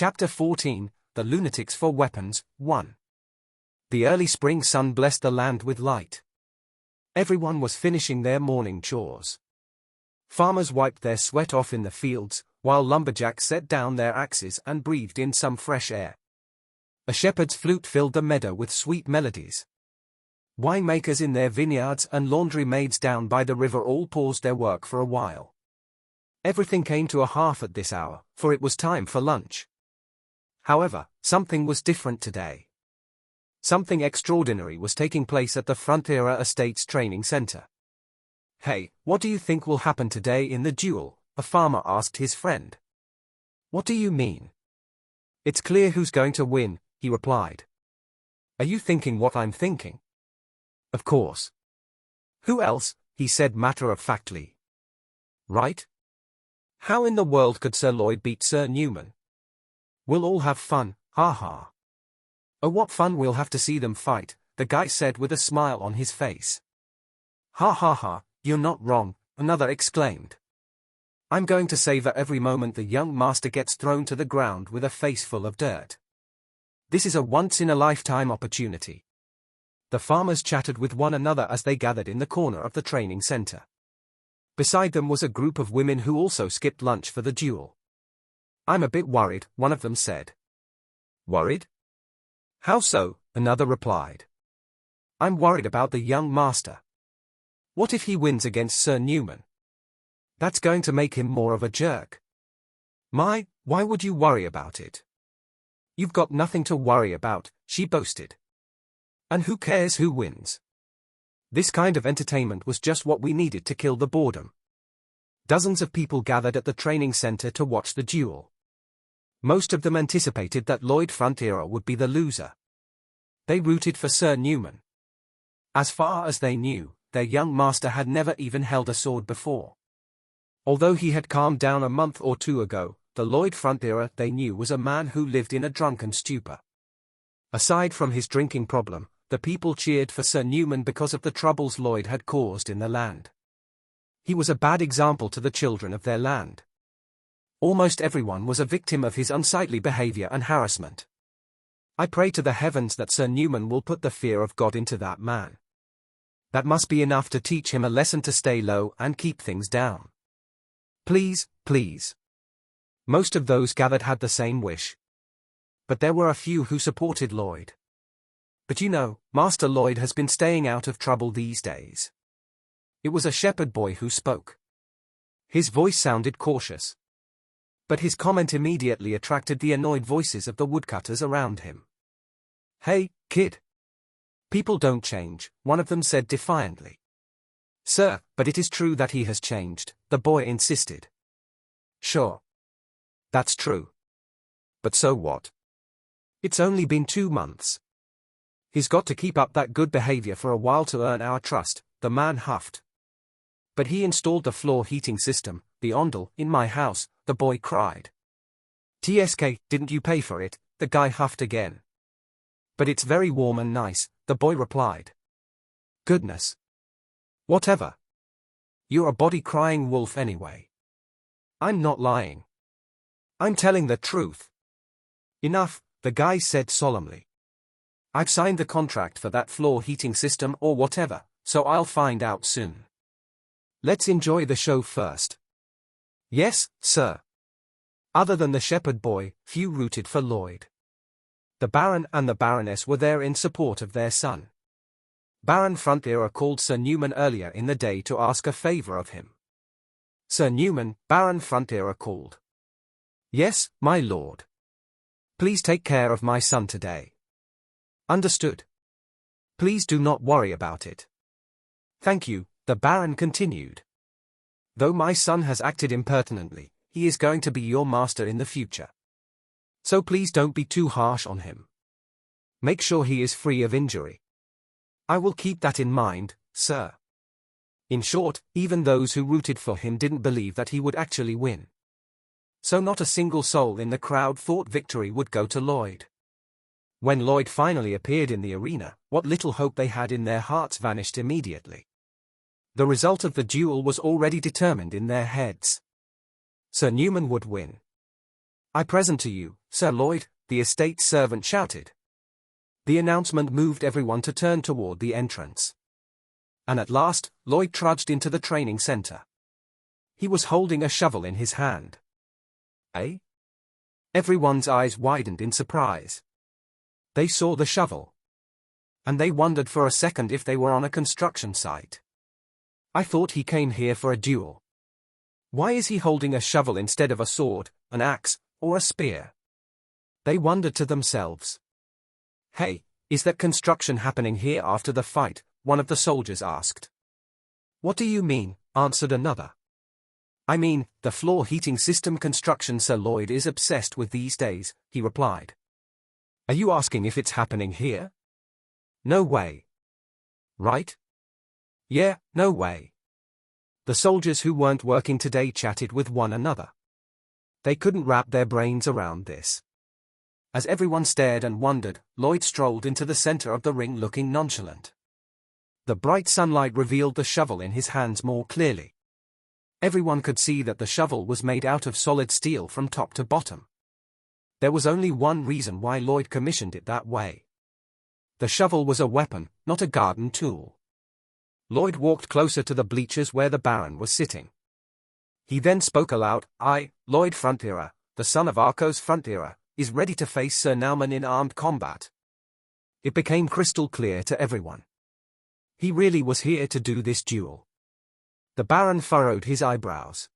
Chapter 14, The Lunatics for Weapons, 1. The early spring sun blessed the land with light. Everyone was finishing their morning chores. Farmers wiped their sweat off in the fields, while lumberjacks set down their axes and breathed in some fresh air. A shepherd's flute filled the meadow with sweet melodies. Winemakers in their vineyards and laundry maids down by the river all paused their work for a while. Everything came to a half at this hour, for it was time for lunch. However, something was different today. Something extraordinary was taking place at the Frontiera Estates Training Center. "Hey, what do you think will happen today in the duel?" a farmer asked his friend. "What do you mean?" "It's clear who's going to win," he replied. "Are you thinking what I'm thinking?" "Of course." "Who else?" he said matter-of-factly. "Right? How in the world could Sir Lloyd beat Sir Newman? We'll all have fun, ha-ha." "Oh, what fun we'll have to see them fight," the guy said with a smile on his face. "Ha-ha-ha, you're not wrong," another exclaimed. "I'm going to savor every moment the young master gets thrown to the ground with a face full of dirt. This is a once-in-a-lifetime opportunity." The farmers chattered with one another as they gathered in the corner of the training center. Beside them was a group of women who also skipped lunch for the duel. "I'm a bit worried," one of them said. "Worried? How so?" another replied. "I'm worried about the young master. What if he wins against Sir Newman? That's going to make him more of a jerk." "Why would you worry about it?" "You've got nothing to worry about," she boasted. "And who cares who wins? This kind of entertainment was just what we needed to kill the boredom." Dozens of people gathered at the training center to watch the duel. Most of them anticipated that Lloyd Frontiera would be the loser. They rooted for Sir Newman. As far as they knew, their young master had never even held a sword before. Although he had calmed down a month or two ago, the Lloyd Frontiera they knew was a man who lived in a drunken stupor. Aside from his drinking problem, the people cheered for Sir Newman because of the troubles Lloyd had caused in the land. He was a bad example to the children of their land. Almost everyone was a victim of his unsightly behavior and harassment. "I pray to the heavens that Sir Newman will put the fear of God into that man. That must be enough to teach him a lesson to stay low and keep things down. Please, please." Most of those gathered had the same wish. But there were a few who supported Lloyd. "But you know, Master Lloyd has been staying out of trouble these days." It was a shepherd boy who spoke. His voice sounded cautious. But his comment immediately attracted the annoyed voices of the woodcutters around him. "Hey, kid. People don't change," one of them said defiantly. "Sir, but it is true that he has changed," the boy insisted. "Sure. That's true. But so what? It's only been 2 months. He's got to keep up that good behavior for a while to earn our trust," the man huffed. "But he installed the floor heating system, the ondel, in my house," the boy cried. "TSK, didn't you pay for it?" the guy huffed again. "But it's very warm and nice," the boy replied. "Goodness. Whatever. You're a body-crying wolf anyway." "I'm not lying. I'm telling the truth." "Enough," the guy said solemnly. "I've signed the contract for that floor heating system or whatever, so I'll find out soon. Let's enjoy the show first." "Yes, sir." Other than the shepherd boy, few rooted for Lloyd. The Baron and the Baroness were there in support of their son. Baron Frontiera called Sir Newman earlier in the day to ask a favor of him. "Sir Newman," Baron Frontiera called. "Yes, my lord." "Please take care of my son today." "Understood. Please do not worry about it." "Thank you," the Baron continued. "Though my son has acted impertinently, he is going to be your master in the future. So please don't be too harsh on him. Make sure he is free of injury." "I will keep that in mind, sir." In short, even those who rooted for him didn't believe that he would actually win. So not a single soul in the crowd thought victory would go to Lloyd. When Lloyd finally appeared in the arena, what little hope they had in their hearts vanished immediately. The result of the duel was already determined in their heads. Sir Newman would win. "I present to you, Sir Lloyd," the estate servant shouted. The announcement moved everyone to turn toward the entrance. And at last, Lloyd trudged into the training center. He was holding a shovel in his hand. Eh? Everyone's eyes widened in surprise. They saw the shovel. And they wondered for a second if they were on a construction site. "I thought he came here for a duel. Why is he holding a shovel instead of a sword, an axe, or a spear?" They wondered to themselves. "Hey, is that construction happening here after the fight?" one of the soldiers asked. "What do you mean?" answered another. "I mean, the floor heating system construction Sir Lloyd is obsessed with these days," he replied. "Are you asking if it's happening here?" "No way." "Right?" "Yeah, no way." The soldiers who weren't working today chatted with one another. They couldn't wrap their brains around this. As everyone stared and wondered, Lloyd strolled into the center of the ring looking nonchalant. The bright sunlight revealed the shovel in his hands more clearly. Everyone could see that the shovel was made out of solid steel from top to bottom. There was only one reason why Lloyd commissioned it that way. The shovel was a weapon, not a garden tool. Lloyd walked closer to the bleachers where the Baron was sitting. He then spoke aloud. "I, Lloyd Frontiera, the son of Arcos Frontiera, is ready to face Sir Nauman in armed combat." It became crystal clear to everyone. He really was here to do this duel. The Baron furrowed his eyebrows.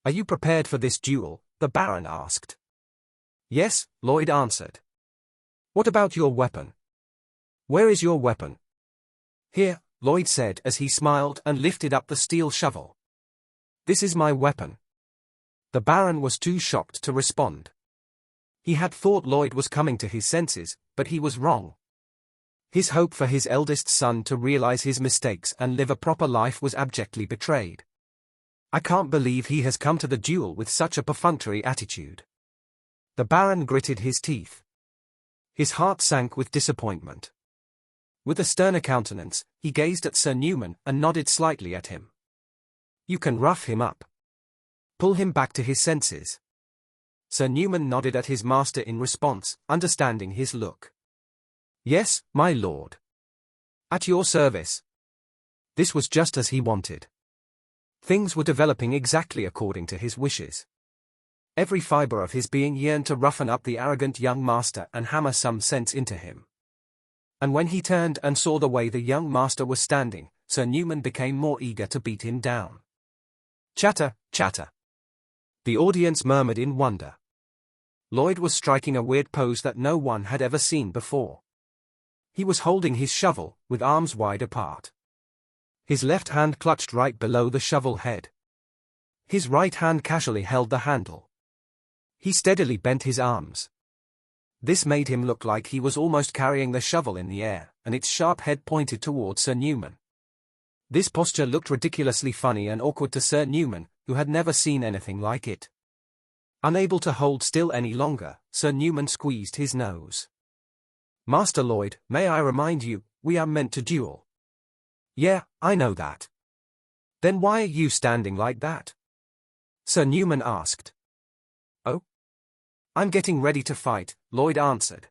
"Are you prepared for this duel?" the Baron asked. "Yes," Lloyd answered. "What about your weapon? Where is your weapon?" "Here," Lloyd said as he smiled and lifted up the steel shovel. "This is my weapon." The Baron was too shocked to respond. He had thought Lloyd was coming to his senses, but he was wrong. His hope for his eldest son to realize his mistakes and live a proper life was abjectly betrayed. "I can't believe he has come to the duel with such a perfunctory attitude." The Baron gritted his teeth. His heart sank with disappointment. With a sterner countenance, he gazed at Sir Newman and nodded slightly at him. "You can rough him up. Pull him back to his senses." Sir Newman nodded at his master in response, understanding his look. "Yes, my lord. At your service." This was just as he wanted. Things were developing exactly according to his wishes. Every fiber of his being yearned to roughen up the arrogant young master and hammer some sense into him. And when he turned and saw the way the young master was standing, Sir Newman became more eager to beat him down. Chatter, chatter. The audience murmured in wonder. Lloyd was striking a weird pose that no one had ever seen before. He was holding his shovel, with arms wide apart. His left hand clutched right below the shovel head. His right hand casually held the handle. He steadily bent his arms. This made him look like he was almost carrying the shovel in the air, and its sharp head pointed toward Sir Newman. This posture looked ridiculously funny and awkward to Sir Newman, who had never seen anything like it. Unable to hold still any longer, Sir Newman squeezed his nose. "Master Lloyd, may I remind you, we are meant to duel." "Yeah, I know that." "Then why are you standing like that?" Sir Newman asked. "Oh? I'm getting ready to fight," Lloyd answered.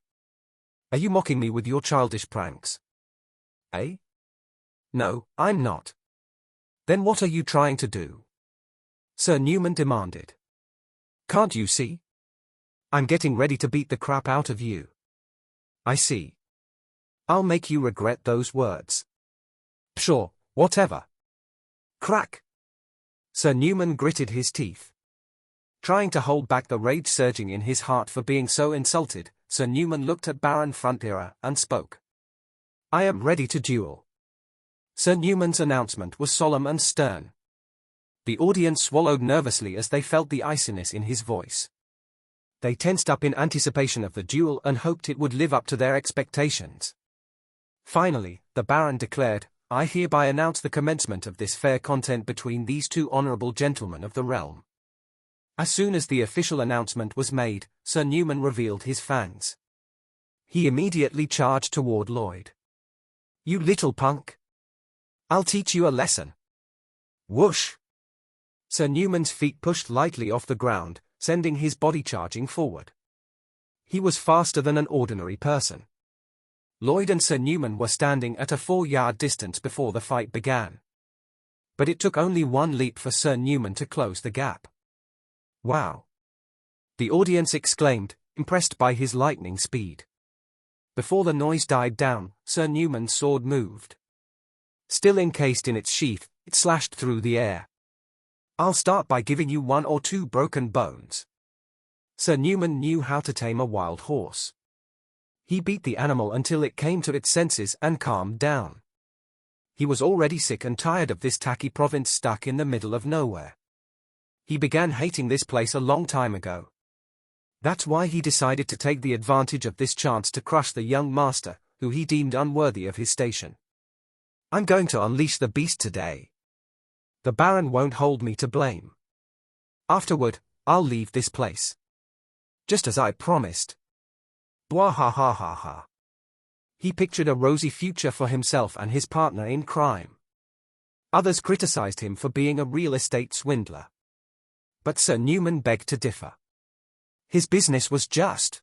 "Are you mocking me with your childish pranks?" "Eh? No, I'm not." "Then what are you trying to do?" Sir Newman demanded. "Can't you see? I'm getting ready to beat the crap out of you." "I see. I'll make you regret those words." "Sure, whatever." Crack! Sir Newman gritted his teeth. Trying to hold back the rage surging in his heart for being so insulted, Sir Newman looked at Baron Frontiera and spoke. "I am ready to duel." Sir Newman's announcement was solemn and stern. The audience swallowed nervously as they felt the iciness in his voice. They tensed up in anticipation of the duel and hoped it would live up to their expectations. Finally, the Baron declared, "I hereby announce the commencement of this fair contest between these two honorable gentlemen of the realm." As soon as the official announcement was made, Sir Newman revealed his fangs. He immediately charged toward Lloyd. "You little punk! I'll teach you a lesson." Whoosh! Sir Newman's feet pushed lightly off the ground, sending his body charging forward. He was faster than an ordinary person. Lloyd and Sir Newman were standing at a 4-yard distance before the fight began. But it took only one leap for Sir Newman to close the gap. "Wow!" the audience exclaimed, impressed by his lightning speed. Before the noise died down, Sir Newman's sword moved. Still encased in its sheath, it slashed through the air. "I'll start by giving you 1 or 2 broken bones." Sir Newman knew how to tame a wild horse. He beat the animal until it came to its senses and calmed down. He was already sick and tired of this tacky province stuck in the middle of nowhere. He began hating this place a long time ago. That's why he decided to take the advantage of this chance to crush the young master, who he deemed unworthy of his station. "I'm going to unleash the beast today. The Baron won't hold me to blame. Afterward, I'll leave this place. Just as I promised." Bwahahaha. He pictured a rosy future for himself and his partner in crime. Others criticized him for being a real estate swindler. But Sir Newman begged to differ. His business was just.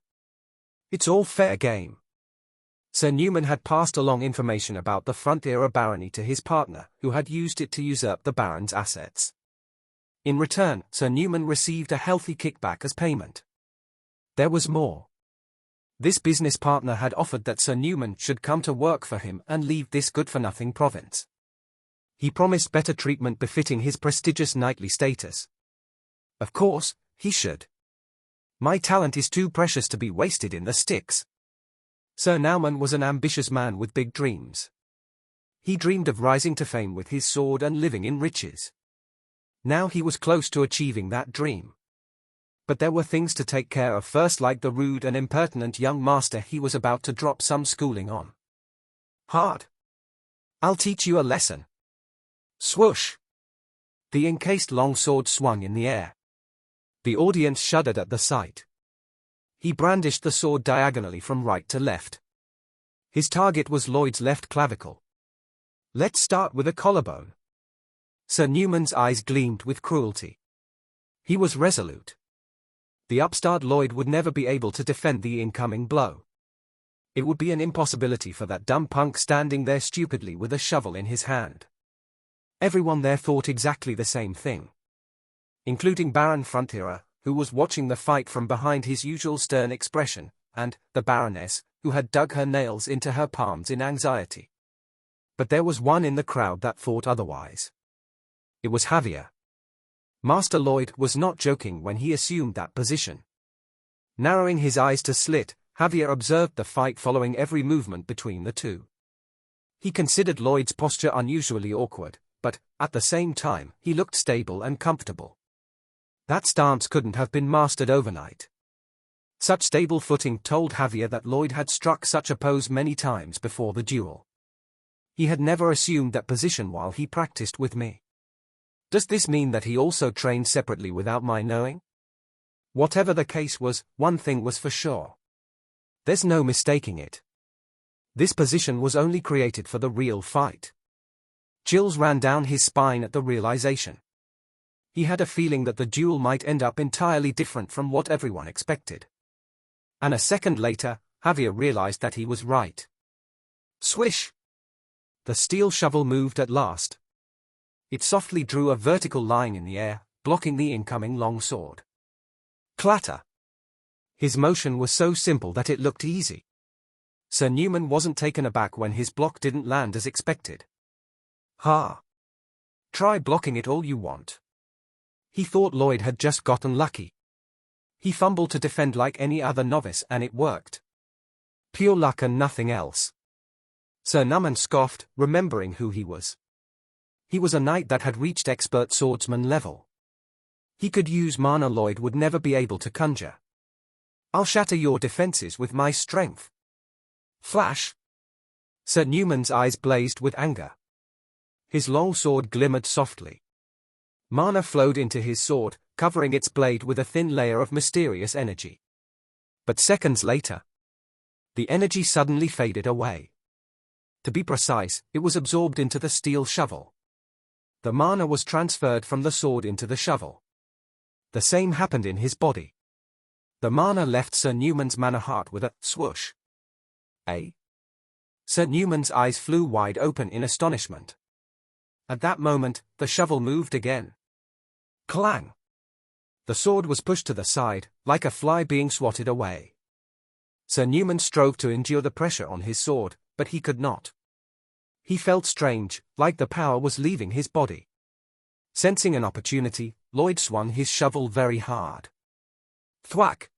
It's all fair game. Sir Newman had passed along information about the Frontier barony to his partner, who had used it to usurp the Baron's assets. In return, Sir Newman received a healthy kickback as payment. There was more. This business partner had offered that Sir Newman should come to work for him and leave this good-for-nothing province. He promised better treatment befitting his prestigious knightly status. Of course, he should. My talent is too precious to be wasted in the sticks. Sir Newman was an ambitious man with big dreams. He dreamed of rising to fame with his sword and living in riches. Now he was close to achieving that dream. But there were things to take care of first, like the rude and impertinent young master he was about to drop some schooling on. "Hard. I'll teach you a lesson." Swoosh! The encased longsword swung in the air. The audience shuddered at the sight. He brandished the sword diagonally from right to left. His target was Lloyd's left clavicle. "Let's start with a collarbone." Sir Newman's eyes gleamed with cruelty. He was resolute. The upstart Lloyd would never be able to defend the incoming blow. It would be an impossibility for that dumb punk standing there stupidly with a shovel in his hand. Everyone there thought exactly the same thing. Including Baron Frontier, who was watching the fight from behind his usual stern expression, and the Baroness, who had dug her nails into her palms in anxiety. But there was one in the crowd that thought otherwise. It was Javier. Master Lloyd was not joking when he assumed that position. Narrowing his eyes to slit, Javier observed the fight following every movement between the two. He considered Lloyd's posture unusually awkward, but, at the same time, he looked stable and comfortable. That stance couldn't have been mastered overnight. Such stable footing told Javier that Lloyd had struck such a pose many times before the duel. He had never assumed that position while he practiced with me. Does this mean that he also trained separately without my knowing? Whatever the case was, one thing was for sure. There's no mistaking it. This position was only created for the real fight. Chills ran down his spine at the realization. He had a feeling that the duel might end up entirely different from what everyone expected. And a second later, Javier realized that he was right. Swish! The steel shovel moved at last. It softly drew a vertical line in the air, blocking the incoming longsword. Clatter! His motion was so simple that it looked easy. Sir Newman wasn't taken aback when his block didn't land as expected. Ha! Try blocking it all you want. He thought Lloyd had just gotten lucky. He fumbled to defend like any other novice and it worked. Pure luck and nothing else. Sir Newman scoffed, remembering who he was. He was a knight that had reached expert swordsman level. He could use mana Lloyd would never be able to conjure. I'll shatter your defenses with my strength. Flash! Sir Newman's eyes blazed with anger. His long sword glimmered softly. Mana flowed into his sword, covering its blade with a thin layer of mysterious energy. But seconds later, the energy suddenly faded away. To be precise, it was absorbed into the steel shovel. The mana was transferred from the sword into the shovel. The same happened in his body. The mana left Sir Newman's mana heart with a swoosh. Sir Newman's eyes flew wide open in astonishment. At that moment, the shovel moved again. Clang! The sword was pushed to the side, like a fly being swatted away. Sir Newman strove to endure the pressure on his sword, but he could not. He felt strange, like the power was leaving his body. Sensing an opportunity, Lloyd swung his shovel very hard. Thwack!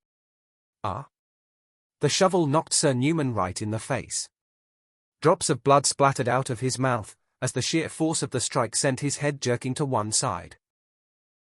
The shovel knocked Sir Newman right in the face. Drops of blood splattered out of his mouth, as the sheer force of the strike sent his head jerking to one side.